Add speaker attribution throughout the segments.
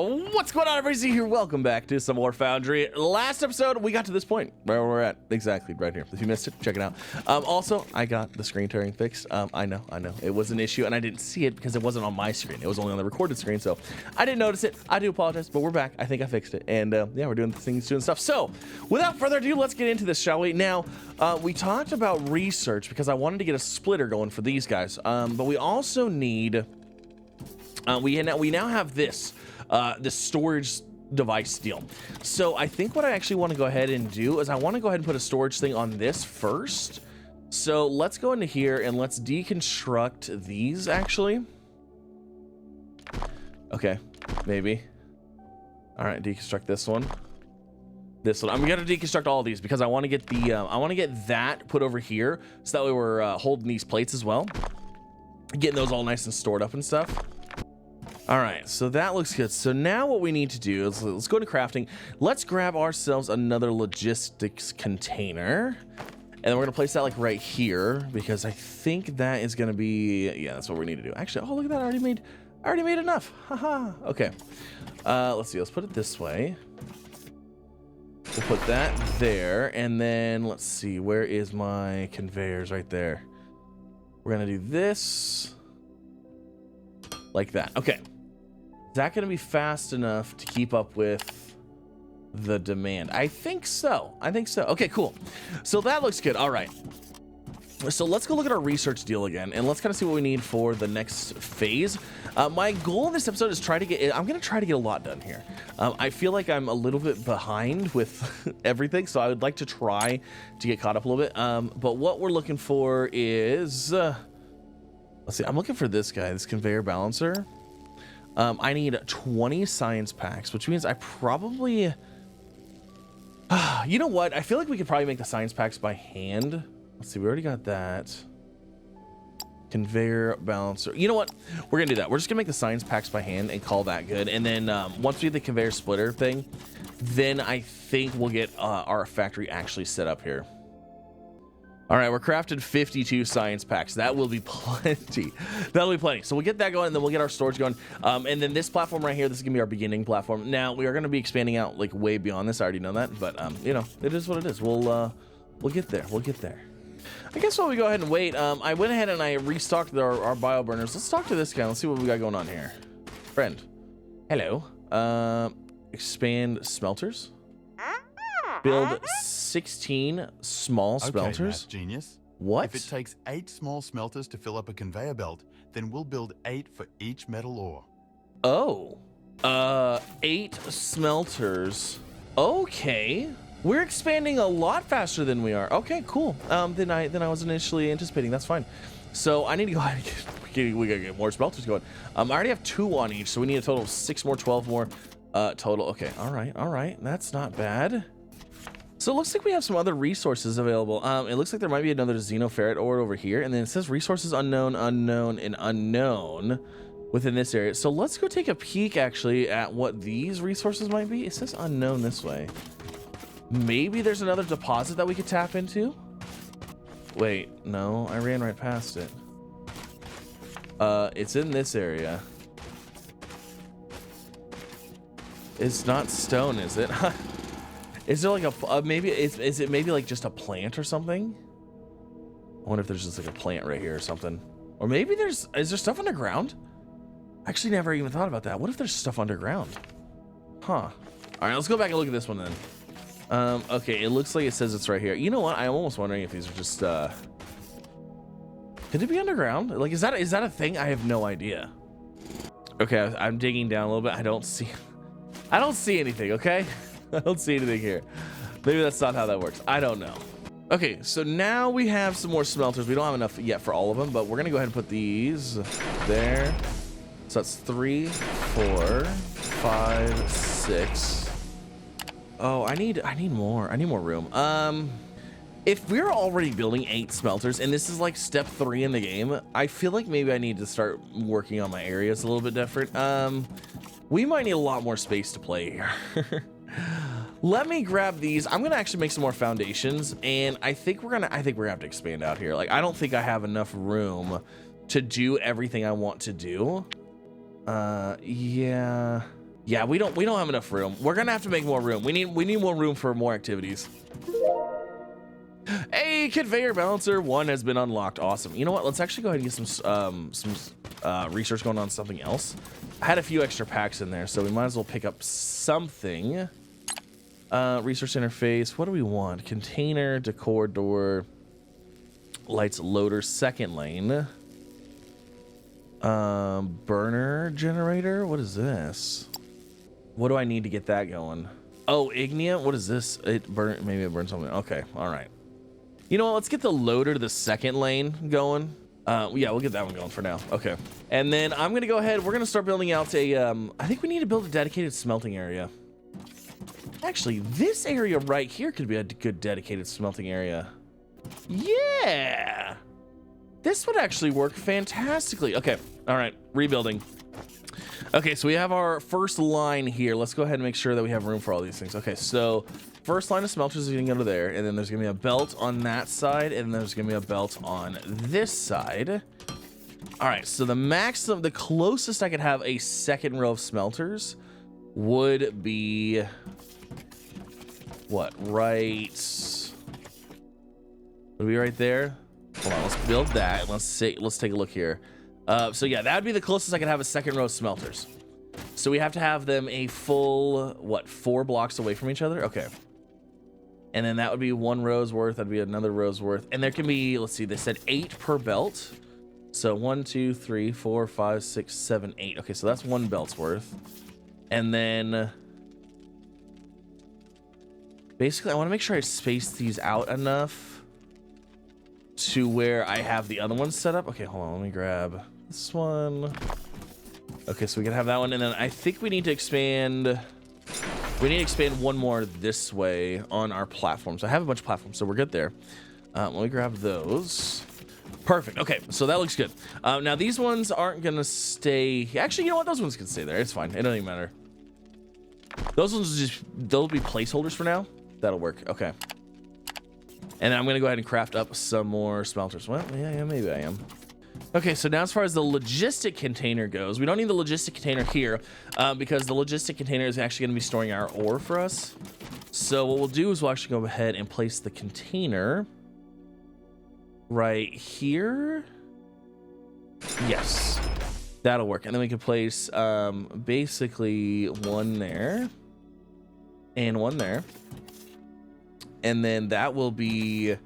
Speaker 1: What's going on, everybody? Here, welcome back to some more Foundry. Last episode, we got to this point where we're at, exactly right here. If you missed it, check it out. Also, I got the screen tearing fixed. I know, it was an issue, and I didn't see it because it wasn't on my screen. It was only on the recorded screen, so I didn't notice it. I do apologize, but we're back. I think I fixed it, and yeah, we're doing things, doing stuff. So, without further ado, let's get into this, shall we? Now, we talked about research because I wanted to get a splitter going for these guys, but we also need. We now have this. The storage device deal. So I think what I actually want to go ahead and do is I want to go ahead and put a storage thing on this first. So let's go into here and let's deconstruct these actually. Okay, maybe. All right, deconstruct this one. This one. I'm gonna deconstruct all of these because I want to get the I want to get that put over here so that way we're holding these plates as well, getting those all nice and stored up and stuff. All right, so that looks good. So now what we need to do is let's go to crafting. Let's grab ourselves another logistics container. And then we're gonna place that like right here because I think that is gonna be, yeah, that's what we need to do. Actually, oh, look at that, I already made enough. Haha, okay. Let's see, let's put it this way. We'll put that there. And then let's see, where is my conveyors? Right there. We're gonna do this like that. Okay. Is that going to be fast enough to keep up with the demand? I think so. Okay, cool. So that looks good. All right. So let's go look at our research deal again, and let's kind of see what we need for the next phase. My goal in this episode is I'm going to try to get a lot done here. I feel like I'm a little bit behind with everything, so I would like to try to get caught up a little bit. But what we're looking for is... let's see. I'm looking for this guy, this conveyor balancer. I need 20 science packs, which means I probably... you know what? I feel like we could probably make the science packs by hand. Let's see. We already got that. Conveyor balancer. You know what? We're going to do that. We're just going to make the science packs by hand and call that good. And then once we get the conveyor splitter thing, then I think we'll get our factory actually set up here. All right, we're crafting 52 science packs. That will be plenty. That'll be plenty. So we'll get that going, and then we'll get our storage going. And then this platform right here, this is gonna be our beginning platform. Now we are gonna be expanding out like way beyond this. I already know that, but you know, it is what it is. We'll get there. We'll get there. I guess while we go ahead and wait, I went ahead and I restocked our bio burners. Let's talk to this guy. Let's see what we got going on here. Friend, hello. Expand smelters. Build 16 small smelters.
Speaker 2: Okay, Matt, genius.
Speaker 1: What?
Speaker 2: If it takes 8 small smelters to fill up a conveyor belt, then we'll build 8 for each metal ore.
Speaker 1: Oh. 8 smelters. Okay. We're expanding a lot faster than we are. Okay, cool. Than I was initially anticipating. That's fine. So I need to go ahead and we gotta get more smelters going. I already have 2 on each, so we need a total of 6 more, 12 more total. Okay, all right. That's not bad. So it looks like we have some other resources available. It looks like there might be another xenoferret ore over here, and then it says resources unknown, unknown, and unknown within this area. So let's go take a peek actually at what these resources might be. It says unknown this way. Maybe there's another deposit that we could tap into. Wait, no, I ran right past it. It's in this area. It's not stone, is it? Is there like a maybe is it maybe like just a plant or something? I wonder if there's just like a plant right here or something. Or maybe is there stuff underground? I actually never even thought about that. What if there's stuff underground? Huh. All right, let's go back and look at this one then. Okay, it looks like it says it's right here. You know what? I'm almost wondering if these are just could it be underground? Like is that a thing? I have no idea. Okay, I'm digging down a little bit. I don't see anything, okay? I don't see anything here. Maybe that's not how that works. I don't know. Okay, so now we have some more smelters. We don't have enough yet for all of them, but we're gonna go ahead and put these there. So that's 3, 4, 5, 6. Oh, I need more. I need more room. If we're already building 8 smelters and this is like step 3 in the game, I feel like maybe I need to start working on my areas a little bit different. We might need a lot more space to play here. Let me grab these. I'm gonna actually make some more foundations, and I think we're gonna have to expand out here. Like I don't think I have enough room to do everything I want to do. Yeah. Yeah, we don't have enough room. We're gonna have to make more room. We need more room for more activities. A conveyor balancer 1 has been unlocked. Awesome. You know what? Let's actually go ahead and get some research going on something else. I had a few extra packs in there, so we might as well pick up something. Research interface. What do we want? Container, decor door, lights loader, second lane. Burner generator. What is this? What do I need to get that going? Oh, Ignia. What is this? Maybe it burns something. Okay. All right. You know what? Let's get the loader to the second lane going. Yeah, we'll get that one going for now. Okay. And then I'm going to go ahead. We're going to start building out a, I think we need to build a dedicated smelting area. Actually, this area right here could be a good dedicated smelting area. Yeah. This would actually work fantastically. Okay. All right. Rebuilding. Okay, so we have our first line here. Let's go ahead and make sure that we have room for all these things. Okay, so first line of smelters is going to go to there, and then there's going to be a belt on that side, and there's going to be a belt on this side. All right, so the closest I could have a second row of smelters would be what? Would be right there. Hold on, let's build that. Let's take a look here. So yeah, that would be the closest I could have a second row of smelters. So we have to have them a full, what, 4 blocks away from each other? Okay. And then that would be 1 row's worth. That'd be another row's worth. And there can be, let's see, they said 8 per belt. So 1, 2, 3, 4, 5, 6, 7, 8. Okay, so that's 1 belt's worth. And then basically I want to make sure I space these out enough to where I have the other ones set up. Okay, hold on, let me grab this one. Okay, so we can have that one, and then I think we need to expand. We need to expand 1 more this way on our platforms. I have a bunch of platforms, so we're good there. Let me grab those. Perfect. Okay, so that looks good. Now these ones aren't gonna stay. Actually, you know what? Those ones can stay there. It's fine. It doesn't even matter. Those ones they'll be placeholders for now. That'll work. Okay. And then I'm gonna go ahead and craft up some more smelters. Well, yeah, maybe I am. Okay, so now as far as the logistic container goes, we don't need the logistic container here because the logistic container is actually going to be storing our ore for us. So what we'll do is we'll actually go ahead and place the container right here. Yes, that'll work. And then we can place basically 1 there and 1 there. And then that will be,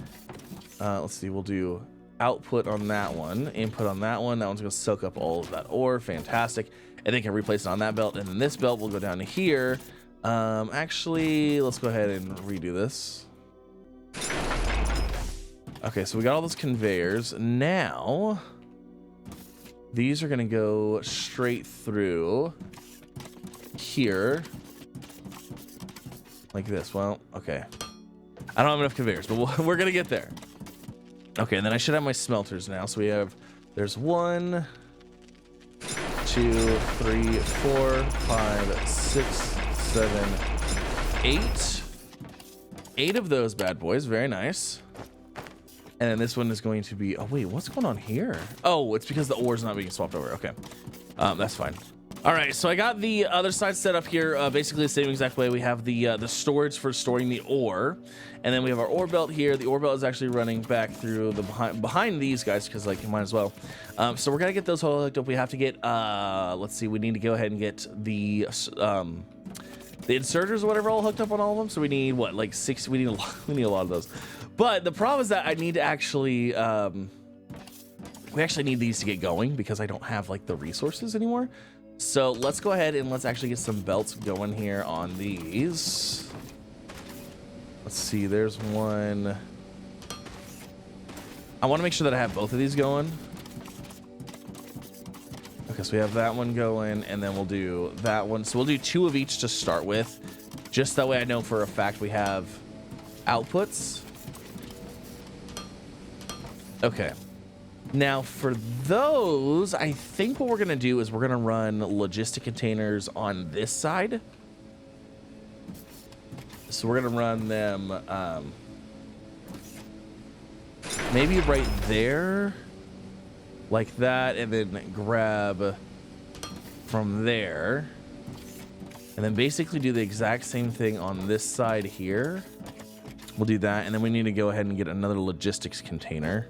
Speaker 1: let's see, we'll do output on that one, input on that one. That one's gonna soak up all of that ore. Fantastic. And they can replace it on that belt, and then this belt will go down to here. Actually, let's go ahead and redo this. Okay, so we got all those conveyors. Now these are gonna go straight through here like this. Well, okay, I don't have enough conveyors, but we're gonna get there. Okay, and then I should have my smelters now. So we have, there's 1, 2, 3, 4, 5, 6, 7, 8. 8 of those bad boys. Very nice. And then this one is going to be, oh wait, what's going on here? Oh, it's because the ore is not being swapped over. Okay, that's fine. All right, so I got the other side set up here, basically the same exact way. We have the storage for storing the ore, and then we have our ore belt here. The ore belt is actually running back through the behind these guys because like you might as well. So we're gonna get those all hooked up. We have to get, let's see, we need to go ahead and get the inserters or whatever all hooked up on all of them. So we need what, like 6? We need a lot of those. But the problem is that I need to actually, we actually need these to get going because I don't have like the resources anymore. So let's go ahead and let's actually get some belts going here on these. Let's see, there's one. I want to make sure that I have both of these going. Okay, so we have that one going, and then we'll do that one. So we'll do 2 of each to start with, just that way I know for a fact we have outputs. Okay. Now for those, I think what we're gonna do is we're gonna run logistic containers on this side. So we're gonna run them maybe right there, like that, and then grab from there. And then basically do the exact same thing on this side here. We'll do that, and then we need to go ahead and get another logistics container.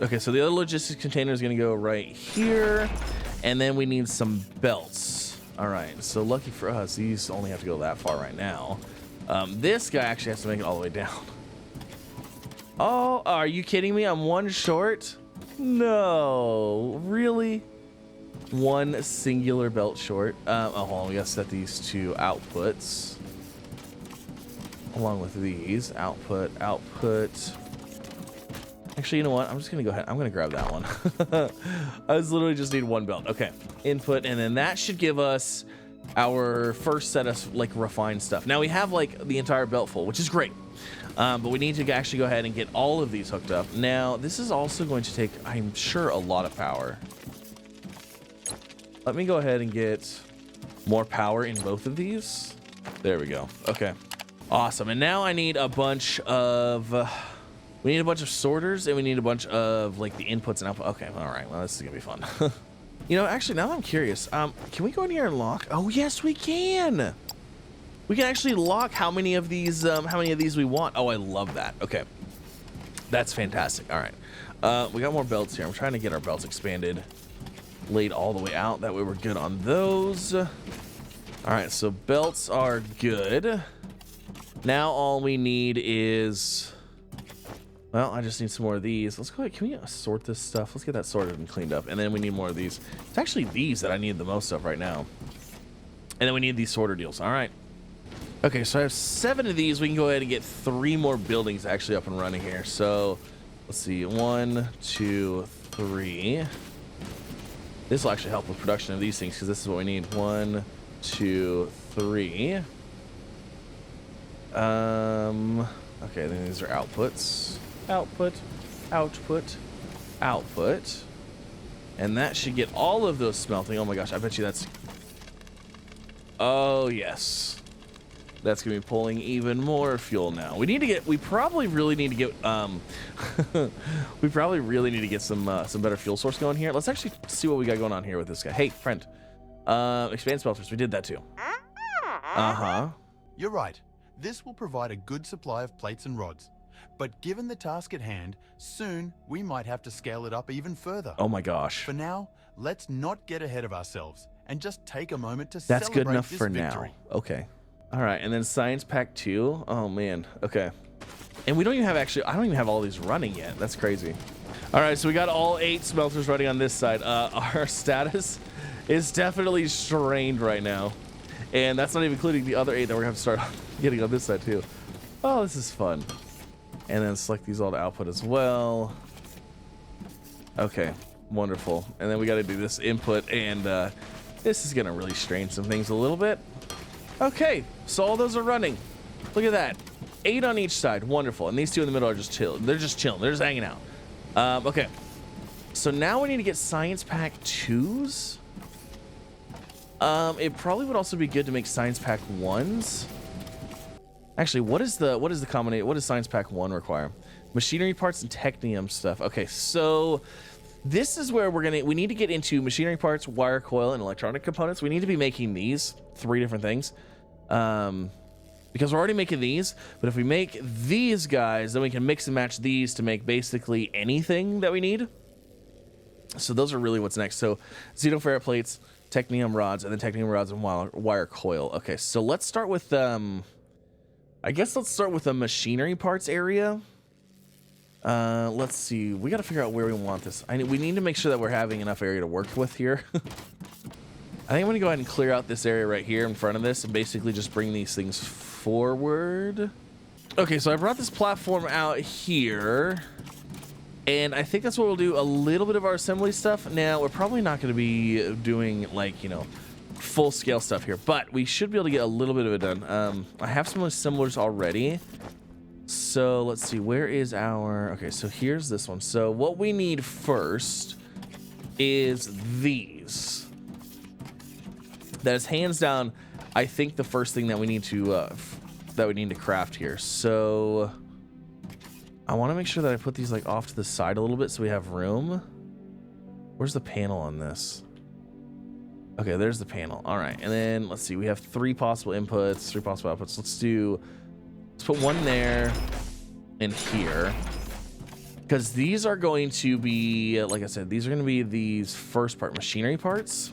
Speaker 1: Okay, so the other logistics container is gonna go right here, and then we need some belts. All right, so lucky for us, these only have to go that far right now. This guy actually has to make it all the way down. Oh, are you kidding me? I'm one short? No, really? One singular belt short. Oh, hold on, we gotta set these to outputs. Along with these, output. Actually, you know what? I'm just gonna go ahead. I'm gonna grab that one. I literally just need one belt. Okay, input, and then that should give us our first set of like refined stuff. Now we have like the entire belt full, which is great. But we need to actually go ahead and get all of these hooked up. Now, this is also going to take, I'm sure, a lot of power. Let me go ahead and get more power in both of these. There we go. Okay. Awesome. And now I need a bunch of... we need a bunch of sorters, and we need a bunch of, like, the inputs and output. Okay. All right. Well, this is going to be fun. You know, actually, now that I'm curious, can we go in here and lock? Oh, yes, we can. We can actually lock how many of these we want. Oh, I love that. Okay. That's fantastic. All right. We got more belts here. I'm trying to get our belts expanded, laid all the way out. That way we're good on those. All right, so belts are good. Now all we need is, well, I just need some more of these. Let's go ahead. Can we sort this stuff? Let's get that sorted and cleaned up. And then we need more of these. It's actually these that I need the most of right now. And then we need these sorter deals. All right. Okay, so I have 7 of these. We can go ahead and get 3 more buildings actually up and running here. So let's see. 1, 2, 3. This will actually help with production of these things because this is what we need. 1, 2, 3. Okay, then these are outputs. Output, output, output. And that should get all of those smelting. Oh my gosh, I bet you that's... Oh, yes. That's gonna be pulling even more fuel now. We probably really need to get we probably really need to get some better fuel source going here. Let's actually see what we got going on here with this guy. Hey, friend. Expand smelters. We did that too. Uh-huh.
Speaker 2: You're right. This will provide a good supply of plates and rods. But given the task at hand, soon we might have to scale it up even further.
Speaker 1: Oh my gosh.
Speaker 2: For now, let's not get ahead of ourselves and just take a moment to
Speaker 1: That's
Speaker 2: celebrate
Speaker 1: good enough
Speaker 2: this
Speaker 1: for
Speaker 2: victory.
Speaker 1: now. Okay. All right, and then Science Pack 2. Oh man. Okay. And we don't even have I don't even have all these running yet. That's crazy. All right, so we got all 8 smelters running on this side. Our status is definitely strained right now. And that's not even including the other 8 that we're gonna have to start getting on this side too. Oh, this is fun. And then select these all to output as well. Okay, wonderful. And then we got to do this input, and this is gonna really strain some things a little bit. Okay, so all those are running. Look at that. 8 on each side, wonderful. And these 2 in the middle are just chill. They're just chilling. They're just hanging out. Okay, so now we need to get Science Pack 2s. It probably would also be good to make Science Pack 1s. Actually, what does Science Pack 1 require? Machinery parts and technium stuff. Okay, so this is where we need to get into machinery parts, wire coil, and electronic components. We need to be making these 3 different things. Because we're already making these, but if we make these guys, then we can mix and match these to make basically anything that we need. So those are really what's next. So xenoferrite plates, technium rods, and then technium rods and wire coil. Okay, so let's start with I guess let's start with the machinery parts area. Let's see. We got to figure out where we want this. We need to make sure that we're having enough area to work with here. I think I'm going to go ahead and clear out this area right here in front of this and basically just bring these things forward. Okay, so I brought this platform out here. And I think that's what we'll do, a little bit of our assembly stuff. Now, we're probably not going to be doing, like, you know, full-scale stuff here, but we should be able to get a little bit of it done. I have some assemblers already. So, let's see, where is our... Okay, so here's this one. So, what we need first is these. That is hands down, I think, the first thing that we need to craft here. So... I want to make sure that I put these like off to the side a little bit so we have room. Where's the panel on this? Okay, there's the panel. All right, and then let's see. We have 3 possible inputs, 3 possible outputs. Let's put one there and here, because these are going to be, like I said, these are going to be these first part machinery parts,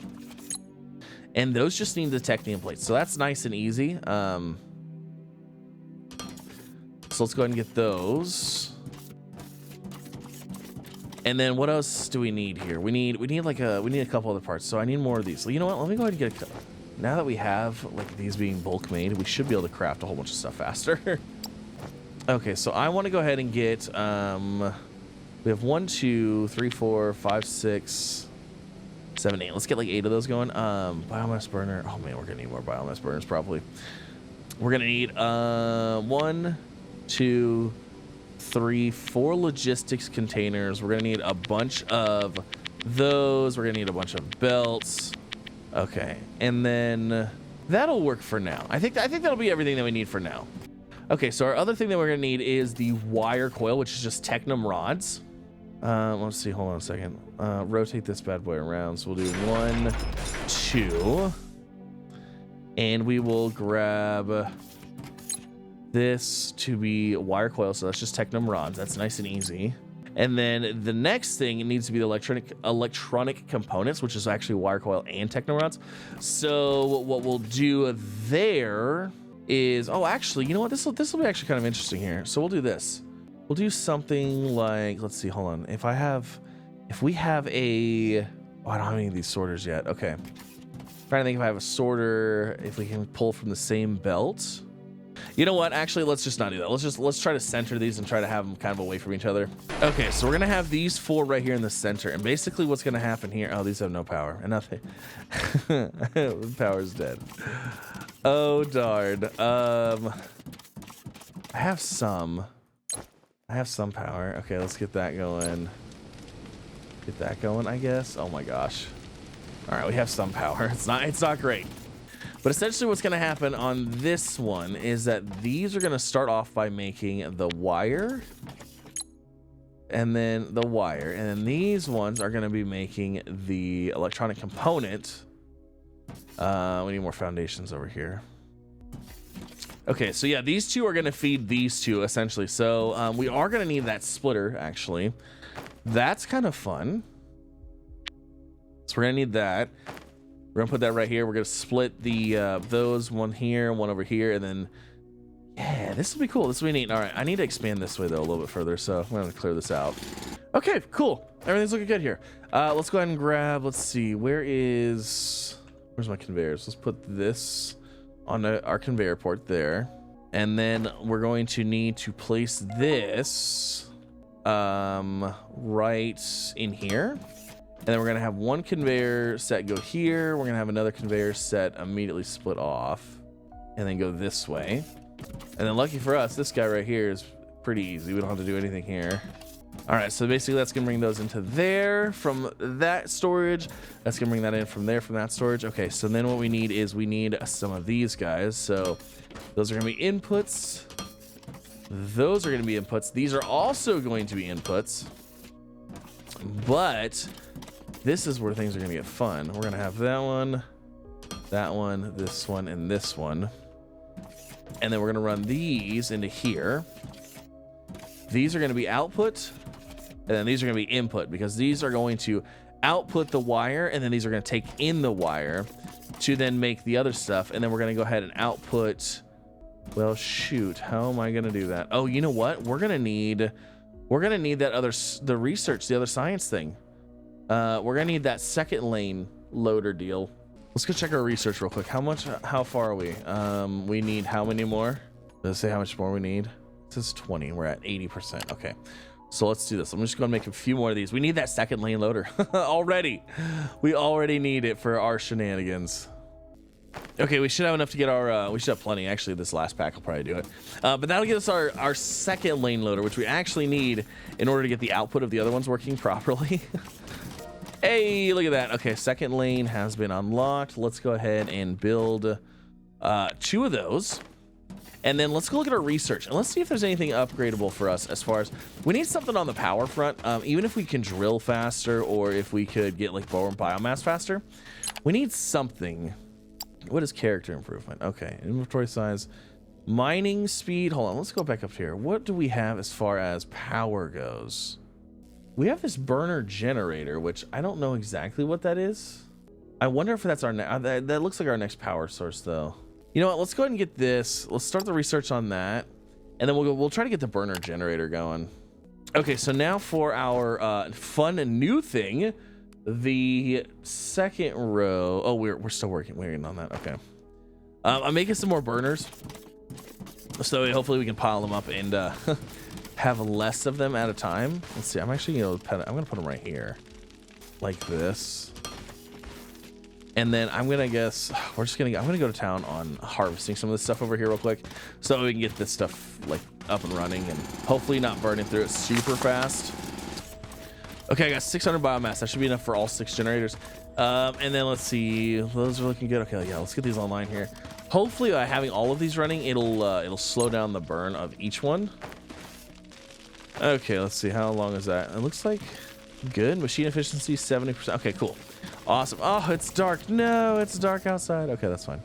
Speaker 1: and those just need the titanium plates. So that's nice and easy. So let's go ahead and get those. And then what else do we need here? We need a couple other parts. So I need more of these. So you know what? Let me go ahead and get a couple. Now that we have like these being bulk made, we should be able to craft a whole bunch of stuff faster. Okay, so I want to go ahead and get we have 1, 2, 3, 4, 5, 6, 7, 8. Let's get like 8 of those going. Biomass burner. Oh man, we're gonna need more biomass burners probably. We're gonna need 1, 2, 3, 4 logistics containers. We're gonna need a bunch of those. We're gonna need a bunch of belts. Okay, and then that'll work for now. I think that'll be everything that we need for now. Okay, so our other thing that we're gonna need is the wire coil, which is just Technum rods. Let's see, hold on a second. Rotate this bad boy around. So we'll do 1, 2, and we will grab this to be wire coil. So that's just Technum rods. That's nice and easy. And then the next thing, it needs to be the electronic components, which is actually wire coil and Technum rods. So what we'll do there is, oh, actually, you know what? This will be actually kind of interesting here. So we'll do this. We'll do something like, let's see, hold on. If we have a, oh, I don't have any of these sorters yet. Okay. I'm trying to think if I have a sorter, if we can pull from the same belt. You know what? Actually, let's just not do that. Let's try to center these and try to have them kind of away from each other. Okay, so we're gonna have these 4 right here in the center, and basically what's gonna happen here? Oh, these have no power, and nothing. Power's dead. Oh darn. I have some power. Okay, let's get that going. Get that going, I guess. Oh my gosh. All right, we have some power. It's not great. But essentially what's going to happen on this one is that these are going to start off by making the wire and then the wire. And then these ones are going to be making the electronic component. We need more foundations over here. Okay, so yeah, these 2 are going to feed these 2 essentially. So we are going to need that splitter actually. That's kind of fun. So we're going to need that. We're gonna put that right here. We're gonna split the those, one here, one over here, and then yeah, this will be cool. This will be neat. All right, I need to expand this way though a little bit further, so I'm gonna clear this out. Okay, cool. Everything's looking good here. Let's go ahead and grab. Let's see, where's my conveyors? Let's put this on our conveyor port there, and then we're going to need to place this right in here. And then we're going to have one conveyor set go here. We're going to have another conveyor set immediately split off and then go this way. And then lucky for us, this guy right here is pretty easy. We don't have to do anything here. All right, so basically that's going to bring those into there from that storage. That's going to bring that in from there from that storage. Okay, so then what we need is we need some of these guys. So those are going to be inputs. Those are going to be inputs. These are also going to be inputs. But this is where things are going to get fun. We're going to have that one, this one, and this one. And then we're going to run these into here. These are going to be output, and then these are going to be input, because these are going to output the wire, and then these are going to take in the wire to then make the other stuff. And then we're going to go ahead and output. Well, shoot, how am I going to do that? Oh, you know what? We're going to need that the research, the other science thing. We're going to need that second lane loader deal. Let's go check our research real quick. How far are we? We need how many more? Does it say how much more we need? It says 20. We're at 80%. Okay. So let's do this. I'm just going to make a few more of these. We need that second lane loader already. We already need it for our shenanigans. Okay, we should have enough to get our, we should have plenty. Actually, this last pack will probably do it. But that'll get us our second lane loader, which we actually need in order to get the output of the other ones working properly. Hey, look at that. Okay, second lane has been unlocked. Let's go ahead and build 2 of those. And then let's go look at our research and let's see if there's anything upgradable for us as far as we need something on the power front. Even if we can drill faster or if we could get like more biomass faster, we need something. What is character improvement? Okay, inventory size, mining speed. Hold on, let's go back up here. What do we have as far as power goes? We have this burner generator, which I don't know exactly what that is. I wonder if that's our that looks like our next power source though. You know what? Let's go ahead and get this. Let's start the research on that, and then we'll try to get the burner generator going. Okay, so now for our fun and new thing, the second row. Oh, we're still waiting on that. Okay, I'm making some more burners, so hopefully we can pile them up and have less of them at a time. Let's see. I'm actually I'm gonna put them right here, like this. And then I'm gonna guess I'm gonna go to town on harvesting some of this stuff over here real quick, so we can get this stuff like up and running and hopefully not burning through it super fast. Okay, I got 600 biomass. That should be enough for all 6 generators. And then let's see, those are looking good. Okay, yeah, let's get these online here. Hopefully, by having all of these running, it'll slow down the burn of each one. Okay, let's see, how long is that? It looks like good. Machine efficiency 70%. Okay, cool. Awesome. Oh, it's dark. No, it's dark outside. Okay, that's fine.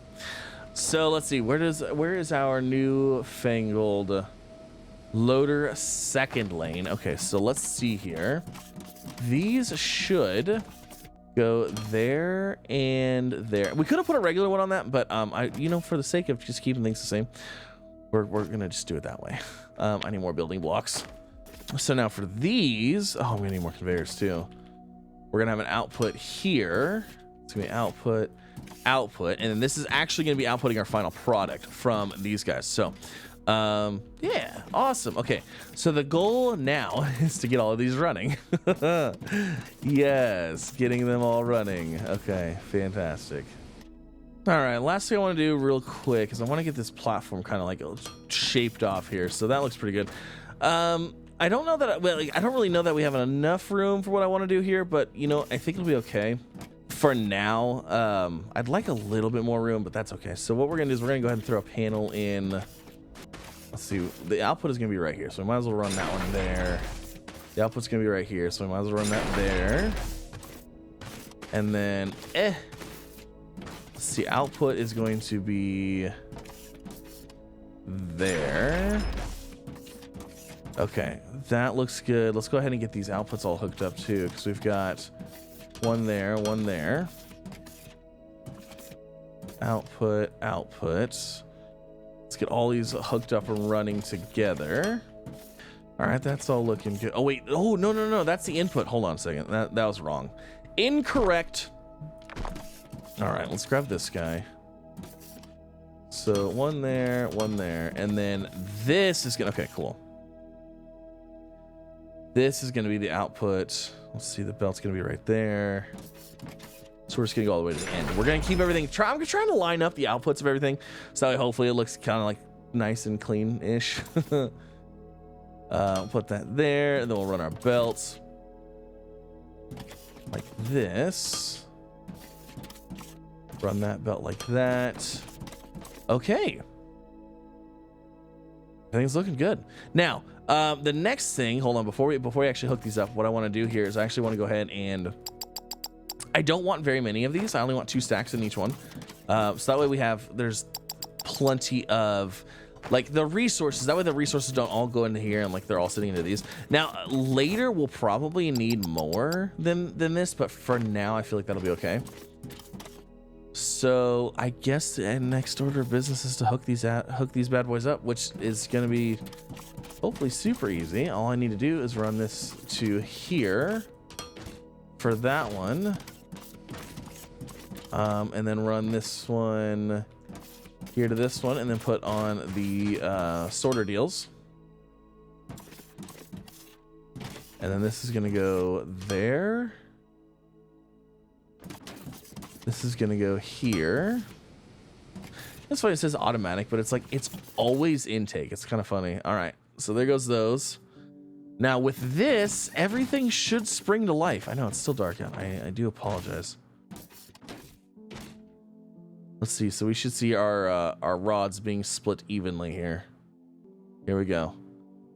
Speaker 1: So let's see. Where is our new fangled loader second lane? Okay, so let's see here. These should go there and there. We could have put a regular one on that, but for the sake of just keeping things the same, we're gonna just do it that way. I need more building blocks. So now for these, I'm gonna need more conveyors too. We're gonna have an output here. It's gonna be output, and then this is actually gonna be outputting our final product from these guys. So, yeah, awesome. Okay, so the goal now is to get all of these running. Yes, getting them all running. Okay, fantastic. All right, last thing I want to do real quick is I want to get this platform kind of like shaped off here. So that looks pretty good. I don't know that I don't really know that we have enough room for what I want to do here, but I think it'll be okay for now. I'd like a little bit more room, but that's okay. So what we're gonna do is we're gonna go ahead and throw a panel in. Let's see, the output is gonna be right here, so we might as well run that one there. The output's gonna be right here, so we might as well run that there. And then let's see, output is going to be there. Okay, that looks good. Let's go ahead and get these outputs all hooked up too, because we've got one there, one there. Output. Let's get all these hooked up and running together. All right, that's all looking good. Oh wait, oh no, that's the input. Hold on a second, that was wrong. Incorrect. All right, let's grab this guy. So one there, and then this is gonna, okay, cool. This is gonna be the output. Let's see, the belt's gonna be right there. So we're just gonna go all the way to the end. We're gonna keep everything, I'm trying to line up the outputs of everything, so that hopefully it looks kind of like nice and clean-ish. Put that there, and then we'll run our belts like this. Run that belt like that. Okay. Everything's looking good. Now, the next thing, hold on, before we actually hook these up, what I want to do here is I actually want to go ahead and I don't want very many of these. I only want 2 stacks in each one. So that way there's plenty of like the resources. That way the resources don't all go into here and like they're all sitting into these. Now later we'll probably need more than this, but for now I feel like that'll be okay. So I guess the next order of business is to hook these bad boys up, which is going to be hopefully super easy. All I need to do is run this to here for that one, and then run this one here to this one, and then put on the sorter deals, and then this is going to go there. This is gonna go here. That's why it says automatic, but it's like it's always intake. It's kind of funny. All right, so there goes those. Now with this, everything should spring to life. I know it's still dark out. I do apologize. Let's see. So we should see our rods being split evenly here. Here we go.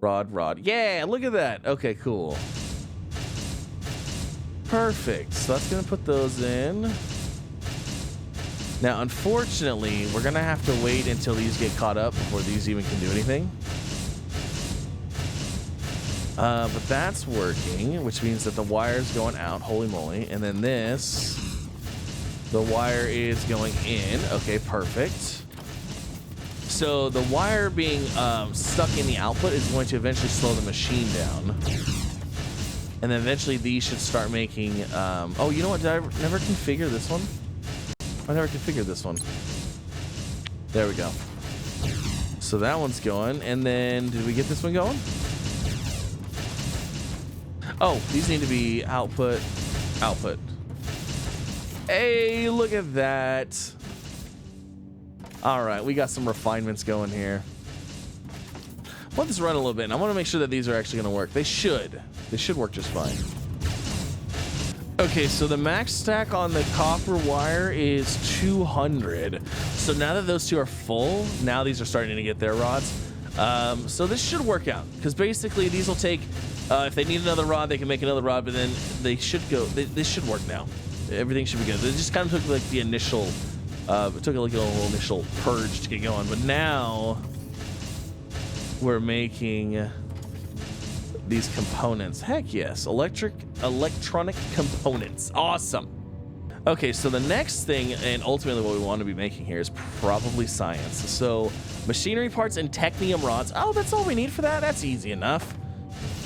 Speaker 1: Rod. Yeah, look at that. Okay, cool. Perfect. So that's going to put those in. Now, unfortunately, we're going to have to wait until these get caught up before these even can do anything. But that's working, which means that the wire's going out. Holy moly. And then this, the wire is going in. Okay, perfect. So the wire being stuck in the output is going to eventually slow the machine down. And then eventually these should start making... oh, you know what? Did I never configure this one? I never configured this one. There we go. So that one's going. And then did we get this one going? Oh, these need to be output. Hey, look at that. All right, we got some refinements going here. I want this to run a little bit, and I want to make sure that these are actually going to work. They should. They should work just fine. Okay, so the max stack on the copper wire is 200. So now that those two are full, now these are starting to get their rods. So this should work out, because basically these will take, if they need another rod, they can make another rod, but then they should go, this should work now. Everything should be good. It just kind of took like the initial, it took like a little initial purge to get going, but now we're making these components. Heck yes, electronic components. Awesome. Okay, so the next thing, and ultimately what we want to be making here, is probably science. So machinery parts and technium rods. Oh, that's all we need for that? That's easy enough.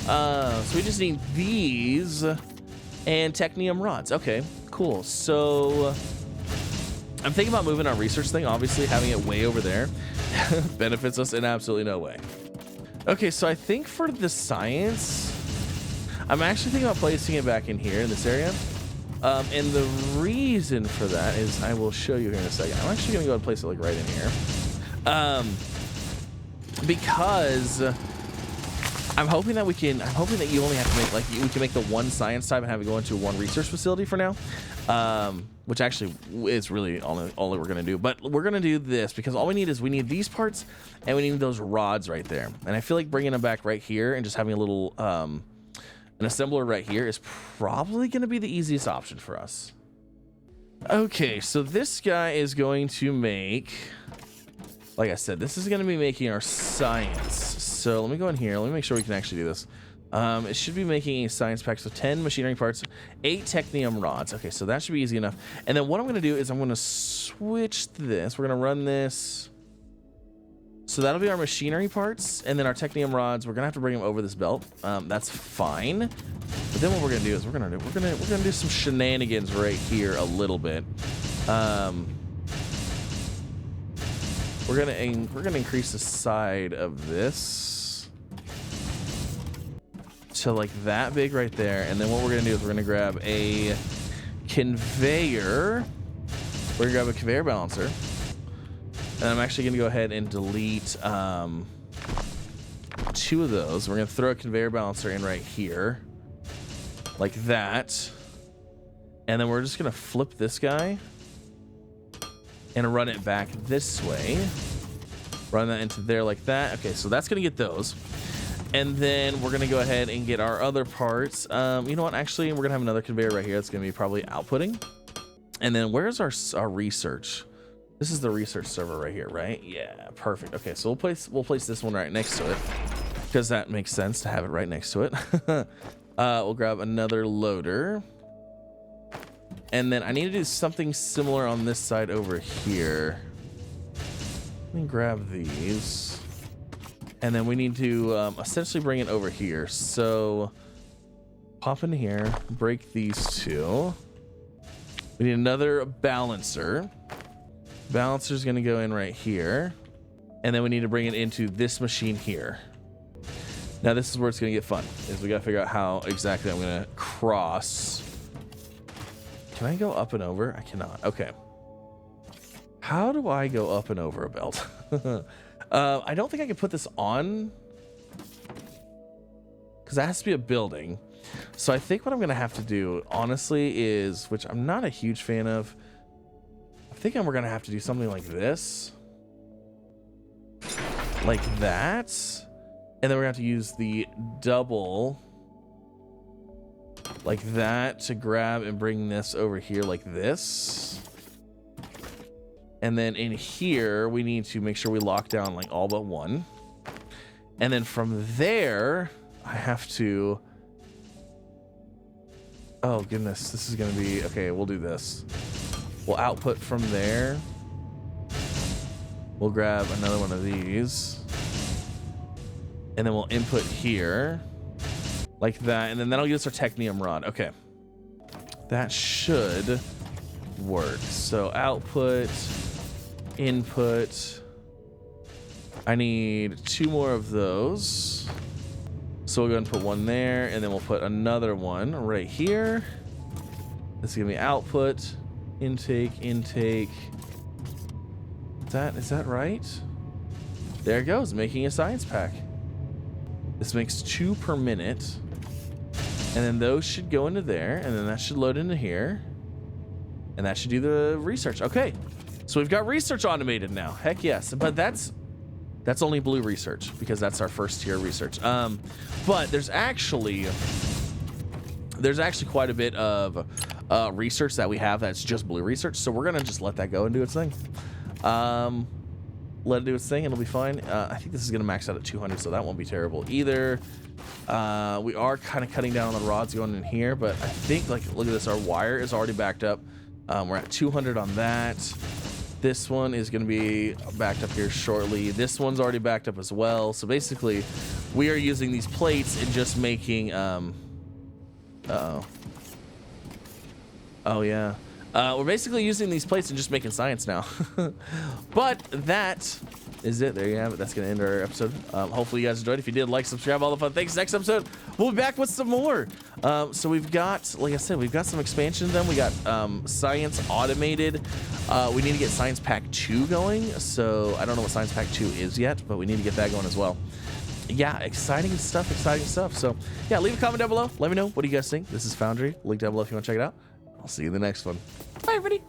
Speaker 1: So we just need these and technium rods. Okay, cool. So I'm thinking about moving our research thing. Obviously, having it way over there benefits us in absolutely no way. Okay, so I think for the science, I'm actually thinking about placing it back in here in this area. And the reason for that is, I will show you here in a second. I'm actually gonna go and place it like right in here. Because I'm hoping that you only have to make, like, we can make the one science type and have it go into one research facility for now. Which actually is really all that we're gonna do. But we're gonna do this because all we need these parts and we need those rods right there. And I feel like bringing them back right here and just having a little an assembler right here is probably gonna be the easiest option for us. Okay, so this guy is going to make, like I said, this is gonna be making our science. So let me go in here. Let me make sure we can actually do this. It should be making a science pack, so 10 machinery parts, 8 technium rods. Okay, so that should be easy enough. And then what I'm going to do is I'm going to switch this. We're going to run this. So that'll be our machinery parts, and then our technium rods. We're going to have to bring them over this belt. That's fine. But then what we're going to do is we're going to do some shenanigans right here a little bit. We're going to increase the side of this to like that big right there, and then what we're gonna do is we're gonna grab a conveyor. We're gonna grab a conveyor balancer, and I'm actually gonna go ahead and delete 2 of those. We're gonna throw a conveyor balancer in right here, like that, and then we're just gonna flip this guy and run it back this way. Run that into there like that. Okay, so that's gonna get those. And then we're going to go ahead and get our other parts. You know what? Actually, we're going to have another conveyor right here. That's going to be probably outputting. And then where's our research? This is the research server right here, right? Yeah, perfect. Okay, so we'll place this one right next to it because that makes sense to have it right next to it. We'll grab another loader. And then I need to do something similar on this side over here. Let me grab these. And then we need to essentially bring it over here. So pop in here, break these 2. We need another balancer. Balancer's gonna go in right here. And then we need to bring it into this machine here. Now this is where it's gonna get fun, is we gotta figure out how exactly I'm gonna cross. Can I go up and over? I cannot. Okay. How do I go up and over a belt? I don't think I can put this on because that has to be a building. So I think what I'm going to have to do, honestly, is, which I'm not a huge fan of, I think we're gonna have to do something like this. Like that. And then we're gonna have to use the double like that to grab and bring this over here like this. And then in here, we need to make sure we lock down like all but one. And then from there, I have to, oh goodness, this is gonna be, okay, we'll do this. We'll output from there. We'll grab another one of these. And then we'll input here. Like that, and then that'll give us our technium rod. Okay. That should work. So output, input. I need 2 more of those. So we'll go ahead and put one there, and then we'll put another one right here. This is gonna be output, intake, intake. Is that right? There it goes, making a science pack. This makes 2 per minute. And then those should go into there, and then that should load into here. And that should do the research. Okay, so we've got research automated now. Heck yes, but that's only blue research because that's our first tier research. But there's actually quite a bit of research that we have that's just blue research. So we're gonna just let that go and do its thing. Let it do its thing, and it'll be fine. I think this is gonna max out at 200, so that won't be terrible either. We are kind of cutting down on the rods going in here, but I think, like, look at this, our wire is already backed up. We're at 200 on that. This one is going to be backed up here shortly. This one's already backed up as well. So basically, we are using these plates and just making, uh-oh. Oh, yeah. We're basically using these plates and just making science now. But that is it. There you have it. That's going to end our episode. Hopefully you guys enjoyed. If you did, like, subscribe, all the fun things. Next episode, we'll be back with some more. So we've got, like I said, we've got some expansion then. We got science automated. We need to get Science Pack 2 going. So I don't know what Science Pack 2 is yet, but we need to get that going as well. Yeah, exciting stuff, exciting stuff. So yeah, leave a comment down below. Let me know. What do you guys think? This is Foundry. Link down below if you want to check it out. I'll see you in the next one. Bye, everybody.